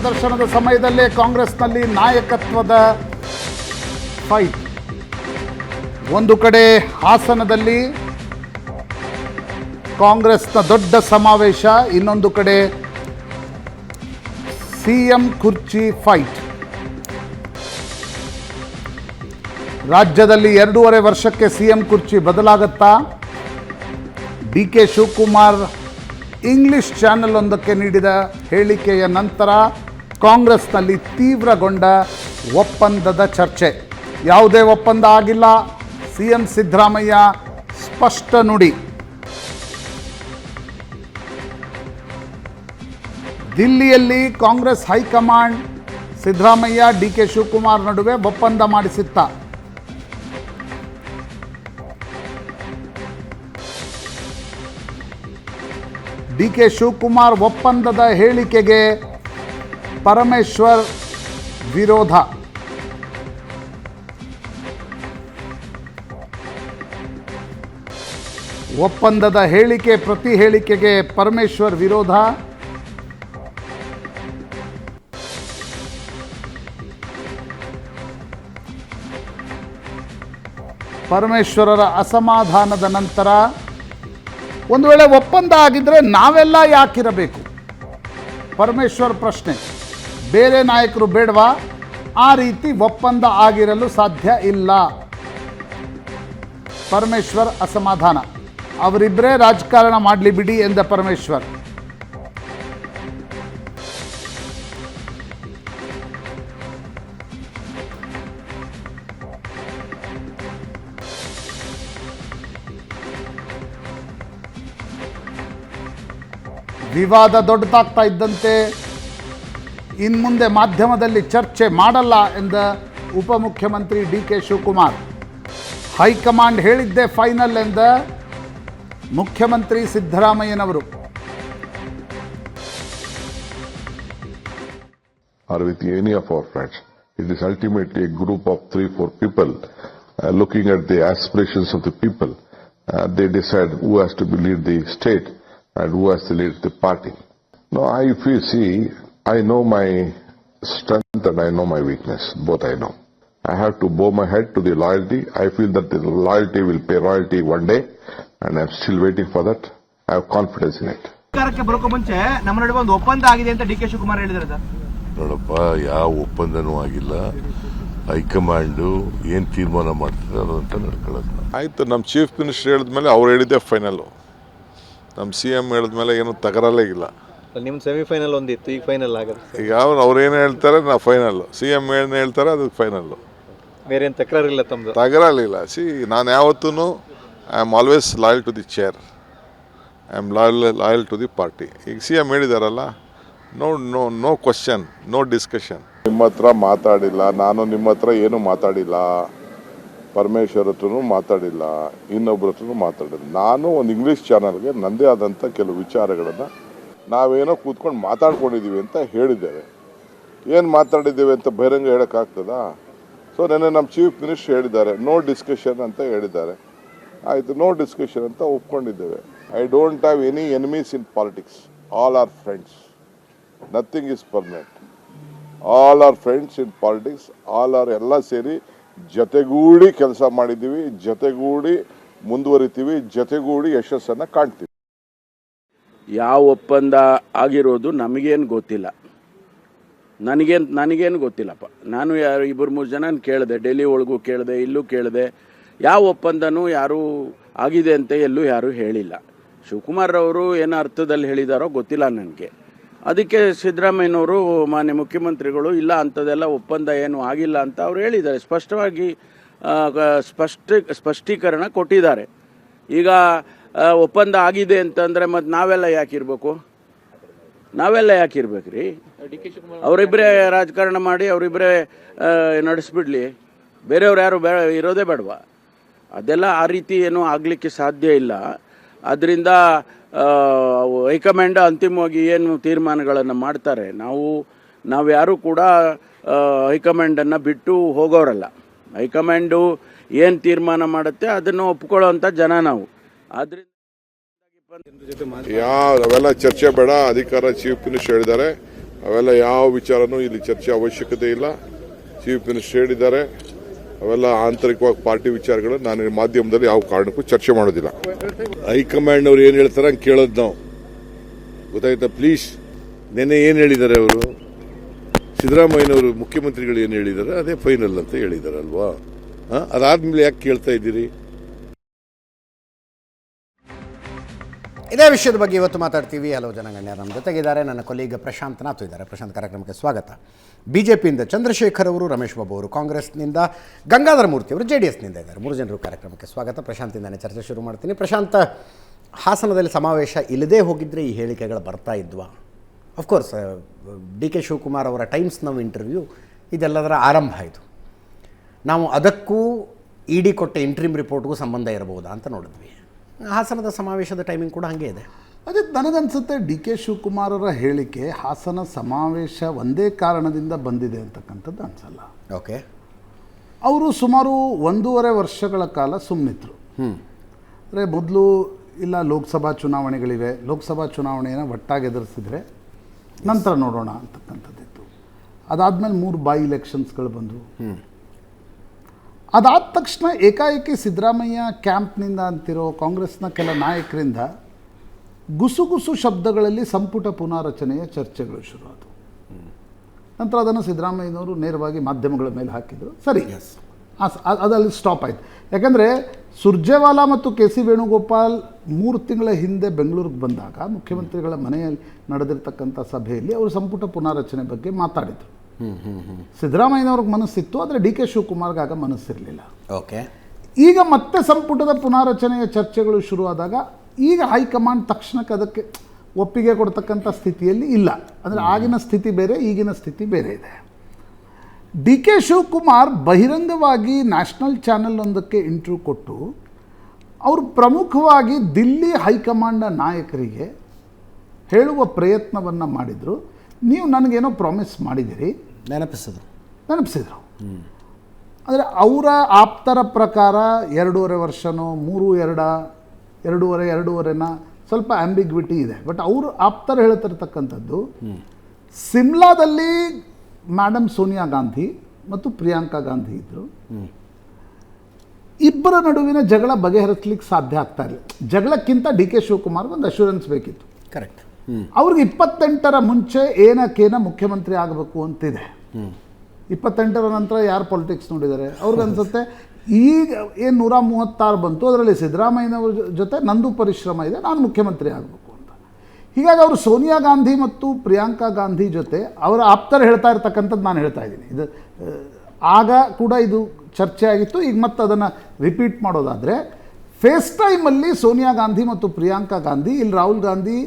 ಪ್ರದರ್ಶನದ ಸಮಯದಲ್ಲೇ ಕಾಂಗ್ರೆಸ್ನಲ್ಲಿ ನಾಯಕತ್ವದ ಫೈಟ್. ಒಂದು ಕಡೆ ಹಾಸನದಲ್ಲಿ ಕಾಂಗ್ರೆಸ್ನ ದೊಡ್ಡ ಸಮಾವೇಶ, ಇನ್ನೊಂದು ಕಡೆ ಸಿಎಂ ಕುರ್ಚಿ ಫೈಟ್. ರಾಜ್ಯದಲ್ಲಿ 2.5 ವರ್ಷಕ್ಕೆ ಸಿಎಂ ಕುರ್ಚಿ ಬದಲಾಗುತ್ತಾ? ಡಿಕೆ ಶಿವಕುಮಾರ್ ಇಂಗ್ಲಿಷ್ ಚಾನೆಲ್ ಒಂದಕ್ಕೆ ನೀಡಿದ ಹೇಳಿಕೆಯ ನಂತರ ಕಾಂಗ್ರೆಸ್ನಲ್ಲಿ ತೀವ್ರಗೊಂಡ ಒಪ್ಪಂದದ ಚರ್ಚೆ. ಯಾವುದೇ ಒಪ್ಪಂದ ಆಗಿಲ್ಲ, ಸಿಎಂ ಸಿದ್ದರಾಮಯ್ಯ ಸ್ಪಷ್ಟ ನುಡಿ. ದಿಲ್ಲಿಯಲ್ಲಿ ಕಾಂಗ್ರೆಸ್ ಹೈಕಮಾಂಡ್ ಸಿದ್ದರಾಮಯ್ಯ ಡಿಕೆ ಶಿವಕುಮಾರ್ ನಡುವೆ ಒಪ್ಪಂದ ಮಾಡಿಸಿತ್ತ. ಡಿಕೆ ಶಿವಕುಮಾರ್ ಒಪ್ಪಂದದ ಹೇಳಿಕೆಗೆ ಪರಮೇಶ್ವರ್ ವಿರೋಧ. ಒಪ್ಪಂದದ ಹೇಳಿಕೆ ಪ್ರತಿ ಹೇಳಿಕೆಗೆ ಪರಮೇಶ್ವರ್ ವಿರೋಧ. ಪರಮೇಶ್ವರರ ಅಸಮಾಧಾನದ ನಂತರ ಒಂದು ವೇಳೆ ಒಪ್ಪಂದ ಆಗಿದ್ದರೆ ನಾವೆಲ್ಲ ಯಾಕಿರಬೇಕು? ಪರಮೇಶ್ವರ್ ಪ್ರಶ್ನೆ. ಬೇರೆ ನಾಯಕರು ಬೇಡವಾ? ಆ ರೀತಿ ಒಪ್ಪಂದ ಆಗಿರಲು ಸಾಧ್ಯ ಇಲ್ಲ. ಪರಮೇಶ್ವರ್ ಅಸಮಾಧಾನ. ಅವರಿಬ್ಬರೇ ರಾಜಕಾರಣ ಮಾಡಲಿ ಬಿಡಿ ಎಂದ ಪರಮೇಶ್ವರ್. ವಿವಾದ ದೊಡ್ಡದಾಗ್ತಾ ಇದ್ದಂತೆ ಇನ್ಮುಂದೆ ಮಾಧ್ಯಮದಲ್ಲಿ ಚರ್ಚೆ ಮಾಡಲ್ಲ ಎಂದ ಉಪಮುಖ್ಯಮಂತ್ರಿ ಡಿಕೆ ಶಿವಕುಮಾರ್. ಹೈಕಮಾಂಡ್ ಹೇಳಿದ್ದೇ ಫೈನಲ್ ಎಂದ ಮುಖ್ಯಮಂತ್ರಿ ಸಿದ್ದರಾಮಯ್ಯನವರು. Or with any of our friends, it is ultimately a group of 3-4 people looking at the aspirations of the people. They decide who has to lead the state and who has to lead the party. Now, if you see, I know my strength and I know my weakness. Both I know. I have to bow my head to the loyalty. I feel that the loyalty will pay royalty one day, and I'm still waiting for that. I have confidence in it. ಸರ್ಕಾರಕ್ಕೆ ಬರೋಕೆ ಮುಂಚೆ ನಮ್ಮ ನಡುವೆ ಒಂದು ಒಪ್ಪಂದ ಆಗಿದೆ ಅಂತ DK Shivakumar ಹೇಳಿದ್ದಾರೆ ಸರ್. ನೋಡಪ್ಪ, ಯಾವ ಒಪ್ಪಂದನೂ ಆಗಿಲ್ಲ. ಹೈಕಮಾಂಡ್ ಏನ್ ತೀರ್ಮಾನ ಮಾಡ್ತಾರೆ ಅಂತ ನಡ್ಕೊಳ್ಳೋದು. ಆಯ್ತು, ನಮ್ಮ ಚೀಫ್ ಮಿನಿಸ್ಟರ್ ಹೇಳಿದ್ಮೇಲೆ ಅವ್ರು ಹೇಳಿದ್ದೆ ಫೈನಲ್. ನಮ್ಮ CM ಹೇಳಿದ್ಮೇಲೆ ಏನು ತಕರಾರೇ ಇಲ್ಲ. ನಿಮ್ಮ ಸೆಮಿಫೈನಲ್ ಒಂದಿತ್ತು, ಈಗ ಫೈನಲ್ ಆಗುತ್ತೆ. ಈಗ ಅವ್ರು ಏನು ಹೇಳ್ತಾರೆ ನಾವು ಫೈನಲ್, CM ಏನು ಹೇಳ್ತಾರೆ ಅದು ಫೈನಲ್. ಬೇರೆ ಏನು ತಕರಾರಿಲ್ಲ ತಮ್ಮದು? ತಕರಾರಿಲ್ಲ. ನಾನು ಯಾವತ್ತೂ I am always loyal to the chair, I am loyal to the party. ಈಗ CM ಹೇಳಿದಾರಲ್ಲ, ನೋ ಕ್ವಶನ್, ನೋ ಡಿಸ್ಕಷನ್. ನಿಮ್ಮ ಹತ್ರ ಮಾತಾಡಿಲ್ಲ, ನಾನು ನಿಮ್ಮ ಹತ್ರ ಏನು ಮಾತಾಡಿಲ್ಲ, ಪರಮೇಶ್ವರ್ ಹತ್ರನೂ ಮಾತಾಡಿಲ್ಲ, ಇನ್ನೊಬ್ಬರ ಹತ್ರನೂ ಮಾತಾಡಿಲ್ಲ. ನಾನು ಒಂದು ಇಂಗ್ಲೀಷ್ ಚಾನಲ್ಗೆ ನನ್ನದೇ ಆದಂಥ ಕೆಲವು ವಿಚಾರಗಳನ್ನು ನಾವೇನೋ ಕೂತ್ಕೊಂಡು ಮಾತಾಡ್ಕೊಂಡಿದ್ದೀವಿ ಅಂತ ಹೇಳಿದ್ದೇವೆ. ಏನು ಮಾತಾಡಿದ್ದೇವೆ ಅಂತ ಬಹಿರಂಗ ಹೇಳೋಕ್ಕಾಗ್ತದಾ? ಸೊ ನೆನ್ನೆ ನಮ್ಮ ಚೀಫ್ ಮಿನಿಸ್ಟರ್ ಹೇಳಿದ್ದಾರೆ, ನೋ ಡಿಸ್ಕಷನ್ ಅಂತ ಹೇಳಿದ್ದಾರೆ. ಆಯಿತು, ನೋ ಡಿಸ್ಕಷನ್ ಅಂತ ಒಪ್ಕೊಂಡಿದ್ದೇವೆ. I don't have any enemies in politics. All are friends. Nothing is permanent. All are friends in politics. All are ಎಲ್ಲ ಸೇರಿ ಜೊತೆಗೂಡಿ ಕೆಲಸ ಮಾಡಿದ್ದೀವಿ, ಜೊತೆಗೂಡಿ ಮುಂದುವರಿತೀವಿ, ಜೊತೆಗೂಡಿ ಯಶಸ್ಸನ್ನು ಕಾಣ್ತೀವಿ. ಯಾವ ಒಪ್ಪಂದ ಆಗಿರೋದು ನಮಗೇನು ಗೊತ್ತಿಲ್ಲ, ನನಗೇನು ಗೊತ್ತಿಲ್ಲಪ್ಪ. ನಾನು ಯಾರು 2-3 ಜನ ಕೇಳಿದೆ, ಡೆಲ್ಲಿ ಒಳಗೂ ಕೇಳಿದೆ, ಇಲ್ಲೂ ಕೇಳಿದೆ. ಯಾವ ಒಪ್ಪಂದನೂ ಯಾರೂ ಆಗಿದೆ ಅಂತ ಎಲ್ಲೂ ಯಾರೂ ಹೇಳಿಲ್ಲ. ಶಿವಕುಮಾರ್ ಅವರು ಏನೋ ಅರ್ಥದಲ್ಲಿ ಹೇಳಿದಾರೋ ಗೊತ್ತಿಲ್ಲ ನನಗೆ. ಅದಕ್ಕೆ ಸಿದ್ದರಾಮಯ್ಯನವರು ಮಾನ್ಯ ಮುಖ್ಯಮಂತ್ರಿಗಳು ಇಲ್ಲ ಅಂಥದ್ದೆಲ್ಲ ಒಪ್ಪಂದ ಏನೂ ಆಗಿಲ್ಲ ಅಂತ ಅವ್ರು ಹೇಳಿದ್ದಾರೆ. ಸ್ಪಷ್ಟವಾಗಿ ಸ್ಪಷ್ಟೀಕರಣ ಕೊಟ್ಟಿದ್ದಾರೆ. ಈಗ ಒಪ್ಪಂದ ಆಗಿದೆ ಅಂತಂದರೆ ಮತ್ತು ನಾವೆಲ್ಲ ಯಾಕಿರ್ಬೇಕು? ನಾವೆಲ್ಲ ಯಾಕಿರ್ಬೇಕ್ರಿ? ಅವರಿಬ್ಬರೇ ರಾಜಕಾರಣ ಮಾಡಿ ಅವರಿಬ್ಬರೇ ನಡೆಸ್ಬಿಡ್ಲಿ, ಬೇರೆಯವ್ರು ಯಾರು ಇರೋದೇ ಬೇಡವಾ? ಅದೆಲ್ಲ ಆ ರೀತಿ ಏನೂ ಆಗಲಿಕ್ಕೆ ಸಾಧ್ಯ ಇಲ್ಲ. ಅದರಿಂದ ಹೈಕಮಾಂಡ್ ಅಂತಿಮವಾಗಿ ಏನು ತೀರ್ಮಾನಗಳನ್ನು ಮಾಡ್ತಾರೆ, ನಾವ್ಯಾರೂ ಕೂಡ ಹೈಕಮಾಂಡನ್ನು ಬಿಟ್ಟು ಹೋಗೋರಲ್ಲ. ಹೈಕಮಾಂಡು ಏನು ತೀರ್ಮಾನ ಮಾಡುತ್ತೆ ಅದನ್ನು ಒಪ್ಕೊಳ್ಳೋವಂಥ ಜನ ನಾವು. ಆದ್ದರಿಂದ ಅವೆಲ್ಲ ಚರ್ಚೆ ಬೇಡ. ಅಧಿಕಾರ ಚೀಫ್ ಮಿನಿಸ್ಟರ್ ಹೇಳಿದ್ದಾರೆ, ಅವೆಲ್ಲ ಯಾವ ವಿಚಾರನೂ ಇಲ್ಲಿ ಚರ್ಚೆ ಅವಶ್ಯಕತೆ ಇಲ್ಲ. ಚೀಫ್ ಮಿನಿಸ್ಟರ್ ಹೇಳಿದ್ದಾರೆ, ಅವೆಲ್ಲ ಆಂತರಿಕವಾಗಿ ಪಾರ್ಟಿ ವಿಚಾರಗಳು ನಾನು ಮಾಧ್ಯಮದಲ್ಲಿ ಯಾವ ಕಾರಣಕ್ಕೂ ಚರ್ಚೆ ಮಾಡೋದಿಲ್ಲ. ಹೈಕಮಾಂಡ್ ಅವ್ರು ಏನು ಹೇಳ್ತಾರೆ ಹಂಗೆ ಕೇಳೋದು ನಾವು, ಗೊತ್ತಾಯ್ತಾ? ಪ್ಲೀಸ್, ನೆನ್ನೆ ಏನು ಹೇಳಿದ್ದಾರೆ ಅವರು, ಸಿದ್ದರಾಮಯ್ಯನವರು ಮುಖ್ಯಮಂತ್ರಿಗಳು ಏನು ಹೇಳಿದ್ದಾರೆ ಅದೇ ಫೈನಲ್ ಅಂತ ಹೇಳಿದಾರಲ್ವಾ? ಅದಾದ್ಮೇಲೆ ಯಾಕೆ ಕೇಳ್ತಾ ಇದ್ದೀರಿ? ಇದೇ ವಿಷಯದ ಬಗ್ಗೆ ಇವತ್ತು ಮಾತಾಡ್ತೀವಿ. ಹಲವು ಜನ ಗಣ್ಯರು ನಮ್ಮ ಜೊತೆಗಿದ್ದಾರೆ. ನನ್ನ ಕೊಲೀಗ ಪ್ರಶಾಂತ್ ನಾಥ್ ಇದ್ದಾರೆ. ಪ್ರಶಾಂತ್, ಕಾರ್ಯಕ್ರಮಕ್ಕೆ ಸ್ವಾಗತ. ಬಿಜೆಪಿಯಿಂದ ಚಂದ್ರಶೇಖರ್ ಅವರು, ರಮೇಶ್ ಬಾಬು ಅವರು, ಕಾಂಗ್ರೆಸ್ನಿಂದ ಗಂಗಾಧರ ಮೂರ್ತಿ ಅವರು, JDSನಿಂದ ಇದ್ದಾರೆ. 3 ಜನರು ಕಾರ್ಯಕ್ರಮಕ್ಕೆ ಸ್ವಾಗತ. ಪ್ರಶಾಂತಿಂದಾನೆ ಚರ್ಚೆ ಶುರು ಮಾಡ್ತೀನಿ. ಪ್ರಶಾಂತ್, ಹಾಸನದಲ್ಲಿ ಸಮಾವೇಶ ಇಲ್ಲದೇ ಹೋಗಿದ್ದರೆ ಈ ಹೇಳಿಕೆಗಳು ಬರ್ತಾ ಇದ್ವಾ? ಅಫ್ಕೋರ್ಸ್ DK ಶಿವಕುಮಾರ್ ಅವರ ಟೈಮ್ಸ್ ನೌ ಇಂಟರ್ವ್ಯೂ ಇದೆಲ್ಲದರ ಆರಂಭ ಆಯಿತು. ನಾವು ಅದಕ್ಕೂ ED ಕೊಟ್ಟ ಇಂಟ್ರಿಮ್ ರಿಪೋರ್ಟ್ಗೂ ಸಂಬಂಧ ಇರಬಹುದಾ ಅಂತ ನೋಡಿದ್ವಿ. ಹಾಸನದ ಸಮಾವೇಶದ ಟೈಮಿಂಗ್ ಕೂಡ ಹಾಗೆ ಇದೆ. ಅದೇ ನನಗನ್ಸುತ್ತೆ DK ಶಿವಕುಮಾರ್ ಅವರ ಹೇಳಿಕೆ ಹಾಸನ ಸಮಾವೇಶ ಒಂದೇ ಕಾರಣದಿಂದ ಬಂದಿದೆ ಅಂತಕ್ಕಂಥದ್ದು ಅನಿಸಲ್ಲ. ಓಕೆ, ಅವರು ಸುಮಾರು 1.5 ವರ್ಷಗಳ ಕಾಲ ಸುಮ್ಮನಿದ್ರು. ಅಂದರೆ ಮೊದಲು ಇಲ್ಲ ಲೋಕಸಭಾ ಚುನಾವಣೆಗಳಿವೆ, ಲೋಕಸಭಾ ಚುನಾವಣೆಯನ್ನು ಒಟ್ಟಾಗಿ ಎದುರಿಸಿದ್ರೆ ನಂತರ ನೋಡೋಣ ಅಂತಕ್ಕಂಥದ್ದಿತ್ತು. ಅದಾದಮೇಲೆ 3 ಬೈ ಎಲೆಕ್ಷನ್ಸ್ಗಳು ಬಂದವು. ಅದಾದ ತಕ್ಷಣ ಏಕಾಏಕಿ ಸಿದ್ದರಾಮಯ್ಯ ಕ್ಯಾಂಪ್ನಿಂದ ಅಂತಿರೋ ಕಾಂಗ್ರೆಸ್ನ ಕೆಲ ನಾಯಕರಿಂದ ಗುಸುಗುಸು ಶಬ್ದಗಳಲ್ಲಿ ಸಂಪುಟ ಪುನಾರಚನೆಯ ಚರ್ಚೆಗಳು ಶುರುವಾದವು. ನಂತರ ಅದನ್ನು ಸಿದ್ದರಾಮಯ್ಯನವರು ನೇರವಾಗಿ ಮಾಧ್ಯಮಗಳ ಮೇಲೆ ಹಾಕಿದರು. ಸರಿ, ಅದಲ್ಲಿ ಸ್ಟಾಪ್ ಆಯಿತು. ಯಾಕಂದರೆ ಸುರ್ಜೇವಾಲಾ ಮತ್ತು KC ವೇಣುಗೋಪಾಲ್ 3 ತಿಂಗಳ ಹಿಂದೆ ಬೆಂಗಳೂರಿಗೆ ಬಂದಾಗ ಮುಖ್ಯಮಂತ್ರಿಗಳ ಮನೆಯಲ್ಲಿ ನಡೆದಿರ್ತಕ್ಕಂಥ ಸಭೆಯಲ್ಲಿ ಅವರು ಸಂಪುಟ ಪುನಾರಚನೆ ಬಗ್ಗೆ ಮಾತಾಡಿದರು. ಸಿದ್ದರಾಮಯ್ಯನವ್ರಿಗೆ ಮನಸ್ಸಿತ್ತು, ಆದರೆ DK ಶಿವಕುಮಾರ್ಗೆ ಆಗ ಮನಸ್ಸಿರಲಿಲ್ಲ. ಓಕೆ, ಈಗ ಮತ್ತೆ ಸಂಪುಟದ ಪುನಾರಚನೆಯ ಚರ್ಚೆಗಳು ಶುರುವಾದಾಗ ಈಗ ಹೈಕಮಾಂಡ್ ತಕ್ಷಣಕ್ಕೆ ಅದಕ್ಕೆ ಒಪ್ಪಿಗೆ ಕೊಡ್ತಕ್ಕಂಥ ಸ್ಥಿತಿಯಲ್ಲಿ ಇಲ್ಲ. ಅಂದರೆ ಆಗಿನ ಸ್ಥಿತಿ ಬೇರೆ, ಈಗಿನ ಸ್ಥಿತಿ ಬೇರೆ ಇದೆ. DK ಶಿವಕುಮಾರ್ ಬಹಿರಂಗವಾಗಿ ನ್ಯಾಷನಲ್ ಚಾನೆಲ್ ಒಂದಕ್ಕೆ ಇಂಟರ್ವ್ಯೂ ಕೊಟ್ಟು ಅವರು ಪ್ರಮುಖವಾಗಿ ದಿಲ್ಲಿ ಹೈಕಮಾಂಡ್ನ ನಾಯಕರಿಗೆ ಹೇಳುವ ಪ್ರಯತ್ನವನ್ನು ಮಾಡಿದರು. ನೀವು ನನಗೇನೋ ಪ್ರಾಮಿಸ್ ಮಾಡಿದ್ದೀರಿ, ನೆನಪಿಸಿದರು. ಅಂದರೆ ಅವರ ಆಪ್ತರ ಪ್ರಕಾರ 2.5 ವರ್ಷನೋ 2.5 ಸ್ವಲ್ಪ ಆಂಬಿಗ್ವಿಟಿ ಇದೆ. ಬಟ್ ಅವರು ಆಪ್ತರು ಹೇಳ್ತಿರ್ತಕ್ಕಂಥದ್ದು ಸಿಮ್ಲಾದಲ್ಲಿ ಮೇಡಮ್ ಸೋನಿಯಾ ಗಾಂಧಿ ಮತ್ತು ಪ್ರಿಯಾಂಕಾ ಗಾಂಧಿ ಇದ್ದರು. ಇಬ್ಬರ ನಡುವಿನ ಜಗಳ ಬಗೆಹರಿಸಲಿಕ್ಕೆ ಸಾಧ್ಯ ಆಗ್ತಾ ಇಲ್ಲ. ಜಗಳಕ್ಕಿಂತ DK ಶಿವಕುಮಾರ್ಗೆ ಒಂದು ಅಶ್ಯೂರೆನ್ಸ್ ಬೇಕಿತ್ತು. ಕರೆಕ್ಟ್. ಅವ್ರಿಗೆ 28ರ ಮುಂಚೆ ಏನಕ್ಕೇನ ಮುಖ್ಯಮಂತ್ರಿ ಆಗಬೇಕು ಅಂತಿದೆ. 28ರ ನಂತರ ಯಾರು ಪಾಲಿಟಿಕ್ಸ್ ನೋಡಿದ್ದಾರೆ ಅವ್ರಿಗೆ ಅನ್ಸುತ್ತೆ ಈಗ ಏನು 136 ಬಂತು, ಅದರಲ್ಲಿ ಸಿದ್ದರಾಮಯ್ಯನವ್ರ ಜೊತೆ ನಂದು ಪರಿಶ್ರಮ ಇದೆ, ನಾನು ಮುಖ್ಯಮಂತ್ರಿ ಆಗಬೇಕು ಅಂತ. ಹೀಗಾಗಿ ಅವರು ಸೋನಿಯಾ ಗಾಂಧಿ ಮತ್ತು ಪ್ರಿಯಾಂಕಾ ಗಾಂಧಿ ಜೊತೆ ಅವರ ಆಪ್ತರು ಹೇಳ್ತಾ ಇರ್ತಕ್ಕಂಥದ್ದು ನಾನು ಹೇಳ್ತಾ ಇದ್ದೀನಿ. ಇದು ಆಗ ಕೂಡ ಇದು ಚರ್ಚೆ ಆಗಿತ್ತು. ಈಗ ಮತ್ತೆ ಅದನ್ನು ರಿಪೀಟ್ ಮಾಡೋದಾದರೆ, ಫೇಸ್ ಟೈಮಲ್ಲಿ ಸೋನಿಯಾ ಗಾಂಧಿ ಮತ್ತು ಪ್ರಿಯಾಂಕಾ ಗಾಂಧಿ, ಇಲ್ಲಿ ರಾಹುಲ್ ಗಾಂಧಿ,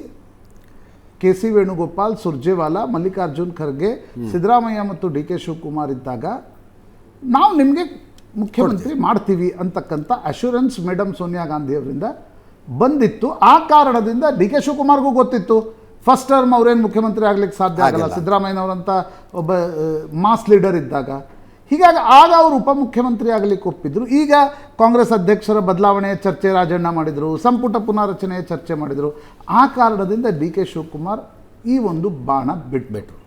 KC ವೇಣುಗೋಪಾಲ್, ಸುರ್ಜೇವಾಲಾ, ಮಲ್ಲಿಕಾರ್ಜುನ್ ಖರ್ಗೆ, ಸಿದ್ದರಾಮಯ್ಯ ಮತ್ತು DK ಶಿವಕುಮಾರ್ ಇದ್ದಾಗ ನಾವು ನಿಮಗೆ ಮುಖ್ಯಮಂತ್ರಿ ಮಾಡ್ತೀವಿ ಅಂತಕ್ಕಂಥ ಅಶ್ಯೂರೆನ್ಸ್ ಮೇಡಮ್ ಸೋನಿಯಾ ಗಾಂಧಿ ಅವರಿಂದ ಬಂದಿತ್ತು. ಆ ಕಾರಣದಿಂದ DK ಶಿವಕುಮಾರ್ಗೂ ಗೊತ್ತಿತ್ತು ಫಸ್ಟ್ ಟರ್ಮ್ ಅವರೇನು ಮುಖ್ಯಮಂತ್ರಿ ಆಗ್ಲಿಕ್ಕೆ ಸಾಧ್ಯ ಆಗಲ್ಲ, ಸಿದ್ದರಾಮಯ್ಯನವರಂಥ ಒಬ್ಬ ಮಾಸ್ ಲೀಡರ್ ಇದ್ದಾಗ. ಹೀಗಾಗಿ ಆಗ ಅವರು ಉಪಮುಖ್ಯಮಂತ್ರಿ ಆಗಲಿಕ್ಕೆ ಒಪ್ಪಿದ್ರು. ಈಗ ಕಾಂಗ್ರೆಸ್ ಅಧ್ಯಕ್ಷರ ಬದಲಾವಣೆಯ ಚರ್ಚೆ ರಾಜಣ್ಣ ಮಾಡಿದರು, ಸಂಪುಟ ಪುನಾರಚನೆಯ ಚರ್ಚೆ ಮಾಡಿದರು. ಆ ಕಾರಣದಿಂದ DK ಶಿವಕುಮಾರ್ ಈ ಒಂದು ಬಾಣ ಬಿಟ್ಬಿಟ್ರು.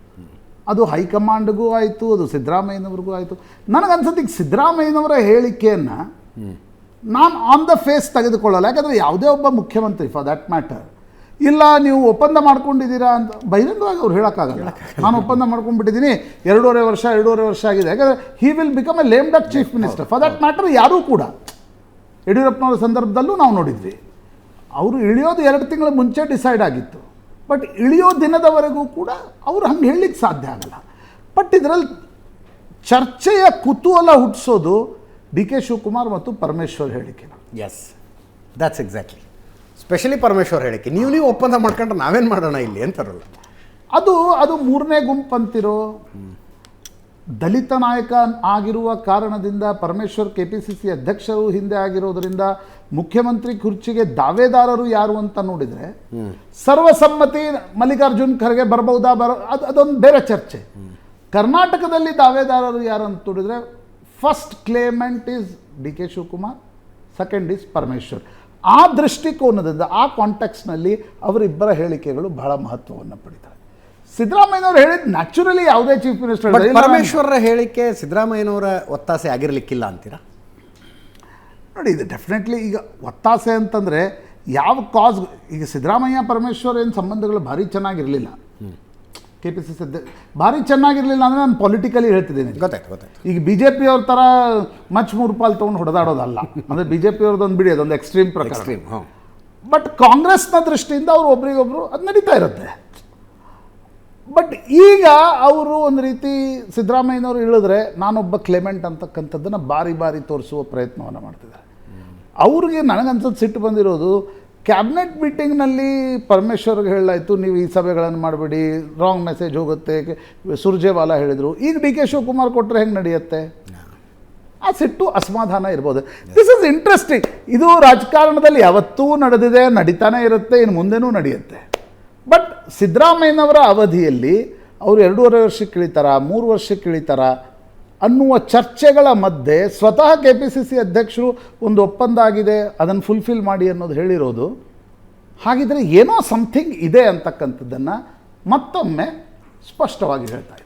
ಅದು ಹೈಕಮಾಂಡ್ಗೂ ಆಯಿತು, ಅದು ಸಿದ್ದರಾಮಯ್ಯನವ್ರಿಗೂ ಆಯಿತು. ನನಗನ್ಸುತ್ತೆ ಈಗ ಸಿದ್ದರಾಮಯ್ಯನವರ ಹೇಳಿಕೆಯನ್ನು ನಾನು ಆನ್ ದ ಫೇಸ್ ತೆಗೆದುಕೊಳ್ಳಲ್ಲ. ಯಾಕಂದರೆ ಯಾವುದೇ ಒಬ್ಬ ಮುಖ್ಯಮಂತ್ರಿ ಫಾರ್ ದ್ಯಾಟ್ ಮ್ಯಾಟರ್, ಇಲ್ಲ ನೀವು ಒಪ್ಪಂದ ಮಾಡ್ಕೊಂಡಿದ್ದೀರಾ ಅಂತ ಬಹಿರಂಗವಾಗಿ ಅವ್ರು ಹೇಳೋಕ್ಕಾಗಲ್ಲ. ನಾನು ಒಪ್ಪಂದ ಮಾಡ್ಕೊಂಡ್ಬಿಟ್ಟಿದ್ದೀನಿ, 2.5 ವರ್ಷ ಆಗಿದೆ. ಯಾಕಂದರೆ he will become A ಲೇಮ್ duck chief minister for that matter. ಯಾರೂ ಕೂಡ ಯಡಿಯೂರಪ್ಪನವರ ಸಂದರ್ಭದಲ್ಲೂ ನಾವು ನೋಡಿದ್ವಿ, ಅವರು ಇಳಿಯೋದು 2 ತಿಂಗಳ ಮುಂಚೆ ಡಿಸೈಡ್ ಆಗಿತ್ತು. ಬಟ್ ಇಳಿಯೋ ದಿನದವರೆಗೂ ಕೂಡ ಅವರು ಹಂಗೆ ಹೇಳಲಿಕ್ಕೆ ಸಾಧ್ಯ ಆಗಲ್ಲ. ಬಟ್ ಇದರಲ್ಲಿ ಚರ್ಚೆಯ ಕುತೂಹಲ ಹುಟ್ಟಿಸೋದು DK ಶಿವಕುಮಾರ್ ಮತ್ತು ಪರಮೇಶ್ವರ್ ಹೇಳಿಕೆ. Yes, that's exactly. Specially Parameshwar ಹೇಳಿಕೆ, ನೀವು ಒಪ್ಪಂದ ಮಾಡ್ಕೊಂಡ್ರೆ ನಾವೇನು ಮಾಡೋಣ ಇಲ್ಲಿ ಅಂತಾರಲ್ಲ. ಅದು 3ನೇ ಗುಂಪು ಅಂತಿರೋ ದಲಿತ ನಾಯಕ ಆಗಿರುವ ಕಾರಣದಿಂದ ಪರಮೇಶ್ವರ್ KPCC ಅಧ್ಯಕ್ಷರು ಹಿಂದೆ ಆಗಿರೋದ್ರಿಂದ ಮುಖ್ಯಮಂತ್ರಿ ಕುರ್ಚಿಗೆ ದಾವೇದಾರರು ಯಾರು ಅಂತ ನೋಡಿದರೆ ಸರ್ವಸಮ್ಮತಿ ಮಲ್ಲಿಕಾರ್ಜುನ್ ಖರ್ಗೆ ಬರಬಹುದಾ, ಅದೊಂದು ಬೇರೆ ಚರ್ಚೆ. ಕರ್ನಾಟಕದಲ್ಲಿ ದಾವೇದಾರರು ಯಾರು ಅಂತ ನೋಡಿದರೆ first claimant is DK Shivakumar, second is Parameshwar. ಆ ದೃಷ್ಟಿಕೋನದಿಂದ, ಆ ಕಾಂಟೆಕ್ಸ್ನಲ್ಲಿ ಅವರಿಬ್ಬರ ಹೇಳಿಕೆಗಳು ಬಹಳ ಮಹತ್ವವನ್ನು ಪಡಿತಾರೆ. ಸಿದ್ದರಾಮಯ್ಯನವ್ರು ಹೇಳಿದ್ ನ್ಯಾಚುರಲಿ ಯಾವುದೇ ಚೀಫ್ ಮಿನಿಸ್ಟರ್ ಬಟ್ ಪರಮೇಶ್ವರರ ಹೇಳಿಕೆ ಸಿದ್ದರಾಮಯ್ಯನವರ ಒತ್ತಾಸೆ ಆಗಿರ್ಲಿಕ್ಕಿಲ್ಲ ಅಂತೀರಾ? ನೋಡಿ, ಇದು ಡೆಫಿನೆಟ್ಲಿ ಈಗ ಒತ್ತಾಸೆ ಅಂತಂದರೆ ಯಾವ ಕಾಸ್, ಈಗ ಸಿದ್ದರಾಮಯ್ಯ ಪರಮೇಶ್ವರ್ ಏನು ಸಂಬಂಧಗಳು ಭಾರಿ ಚೆನ್ನಾಗಿರಲಿಲ್ಲ, KPCC ಭಾರಿ ಚೆನ್ನಾಗಿರಲಿಲ್ಲ ಅಂದರೆ ನಾನು ಪೊಲಿಟಿಕಲಿ ಹೇಳ್ತಿದ್ದೀನಿ. ಗೊತ್ತಾಯ್ತು. ಈಗ BJP ಅವ್ರ ಥರ ಮಚ್ 3 ರೂಪಾಯಿ ತೊಗೊಂಡು ಹೊಡೆದಾಡೋದಲ್ಲ, ಅಂದರೆ BJP ಅವ್ರದ್ದೊಂದು ಬಿಡಿ, ಅದೊಂದು ಎಕ್ಸ್ಟ್ರೀಮ್ ಪ್ರಕಾರ. ಬಟ್ ಕಾಂಗ್ರೆಸ್ನ ದೃಷ್ಟಿಯಿಂದ ಅವರು ಒಬ್ರಿಗೊಬ್ರು ಅದು ನಡೀತಾ ಇರುತ್ತೆ. ಬಟ್ ಈಗ ಅವರು ಒಂದು ರೀತಿ ಸಿದ್ದರಾಮಯ್ಯನವರು ಇಳಿದ್ರೆ ನಾನೊಬ್ಬ ಕ್ಲೆಮೆಂಟ್ ಅಂತಕ್ಕಂಥದ್ದನ್ನು ಬಾರಿ ತೋರಿಸುವ ಪ್ರಯತ್ನವನ್ನು ಮಾಡ್ತಿದ್ದಾರೆ. ಅವ್ರಿಗೆ ನನಗನ್ಸೋದು ಸಿಟ್ಟು ಬಂದಿರೋದು, ಕ್ಯಾಬಿನೆಟ್ ಮೀಟಿಂಗ್ನಲ್ಲಿ ಪರಮೇಶ್ವರ್ಗೆ ಹೇಳಲಾಯಿತು ನೀವು ಈ ಸಭೆಗಳನ್ನು ಮಾಡಬೇಡಿ, ರಾಂಗ್ ಮೆಸೇಜ್ ಹೋಗುತ್ತೆ, ಸುರ್ಜೇವಾಲಾ ಹೇಳಿದರು. ಈಗ DK ಶಿವಕುಮಾರ್ ಕೊಟ್ಟರೆ ಹೆಂಗೆ ನಡೆಯುತ್ತೆ? ಆ ಸಿಟ್ಟು ಅಸಮಾಧಾನ ಇರ್ಬೋದು. This is interesting. ಇದು ರಾಜಕಾರಣದಲ್ಲಿ ಯಾವತ್ತೂ ನಡೆದಿದೆ, ನಡೀತಾನೆ ಇರುತ್ತೆ, ಇನ್ನು ಮುಂದೆನೂ ನಡೆಯುತ್ತೆ. ಬಟ್ ಸಿದ್ದರಾಮಯ್ಯನವರ ಅವಧಿಯಲ್ಲಿ ಅವರು 2.5 ವರ್ಷಕ್ಕೆ ಇಳಿತಾರ, 3 ವರ್ಷಕ್ಕೆ ಇಳಿತಾರ ಅನ್ನುವ ಚರ್ಚೆಗಳ ಮಧ್ಯೆ ಸ್ವತಃ KPCC ಅಧ್ಯಕ್ಷರು ಒಂದು ಒಪ್ಪಂದ ಆಗಿದೆ, ಅದನ್ನು ಫುಲ್ಫಿಲ್ ಮಾಡಿ ಅನ್ನೋದು ಹೇಳಿರೋದು, ಹಾಗಿದ್ರೆ ಏನೋ ಸಮಥಿಂಗ್ ಇದೆ ಅಂತಕ್ಕಂಥದ್ದನ್ನು ಮತ್ತೊಮ್ಮೆ ಸ್ಪಷ್ಟವಾಗಿ ಹೇಳ್ತಾ ಇದೆ.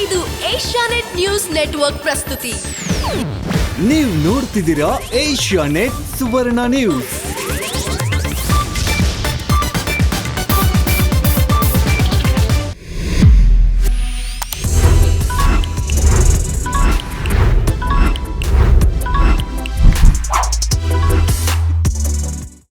ಇದು ಏಷ್ಯಾನೆಟ್ ನ್ಯೂಸ್ ನೆಟ್ವರ್ಕ್ ಪ್ರಸ್ತುತಿ. ನೀವು ನೋಡ್ತಿದ್ದೀರಾ ಏಷ್ಯಾನೆಟ್ ಸುವರ್ಣ ನ್ಯೂಸ್.